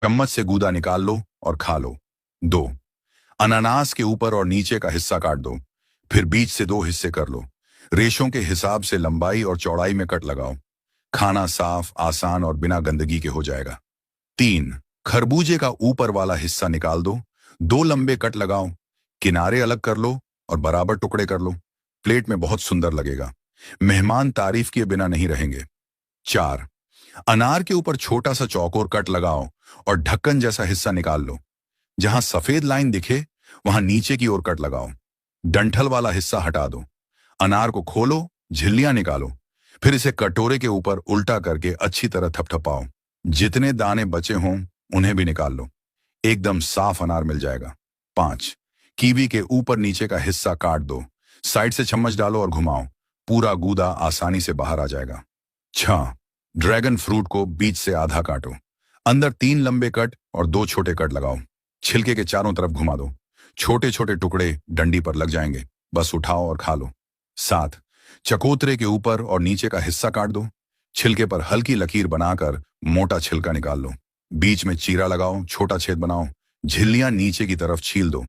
चम्मच से गूदा निकाल लो और खा लो। 2. अनानास के ऊपर और नीचे का हिस्सा काट दो, फिर बीच से 2 हिस्से कर लो। रेशों के हिसाब से लंबाई और चौड़ाई में कट लगाओ। खाना साफ, आसान और बिना गंदगी के हो जाएगा। 3. खरबूजे का ऊपर वाला हिस्सा निकाल दो, 2 लंबे कट लगाओ, किनारे अलग कर लो और बराबर टुकड़े कर लो। प्लेट में बहुत सुंदर लगेगा। मेहमान तारीफ किए बिना नहीं रहेंगे। 4. अनार के ऊपर छोटा सा चौकोर कट लगाओ और ढक्कन जैसा हिस्सा निकाल लो। जहां सफेद लाइन दिखे वहां नीचे की ओर कट लगाओ। डंठल वाला हिस्सा हटा दो। अनार को खोलो, झिल्लियां निकालो, फिर इसे कटोरे के ऊपर उल्टा करके अच्छी तरह थपथपाओ। जितने दाने बचे हों उन्हें भी निकाल लो। एकदम साफ अनार मिल जाएगा। 5. कीवी के ऊपर नीचे का हिस्सा काट दो, साइड से चम्मच डालो और घुमाओ। पूरा गूदा आसानी से बाहर आ जाएगा। 6. ड्रैगन फ्रूट को बीच से आधा काटो, अंदर 3 लंबे कट और 2 छोटे कट लगाओ। छिलके के चारों तरफ घुमा दो। छोटे छोटे टुकड़े डंडी पर लग जाएंगे, बस उठाओ और खा लो। 7. चकोतरे के ऊपर और नीचे का हिस्सा काट दो, छिलके पर हल्की लकीर बनाकर मोटा छिलका निकाल लो। बीच में चीरा लगाओ, छोटा छेद बनाओ, झिल्लियां नीचे की तरफ छील दो।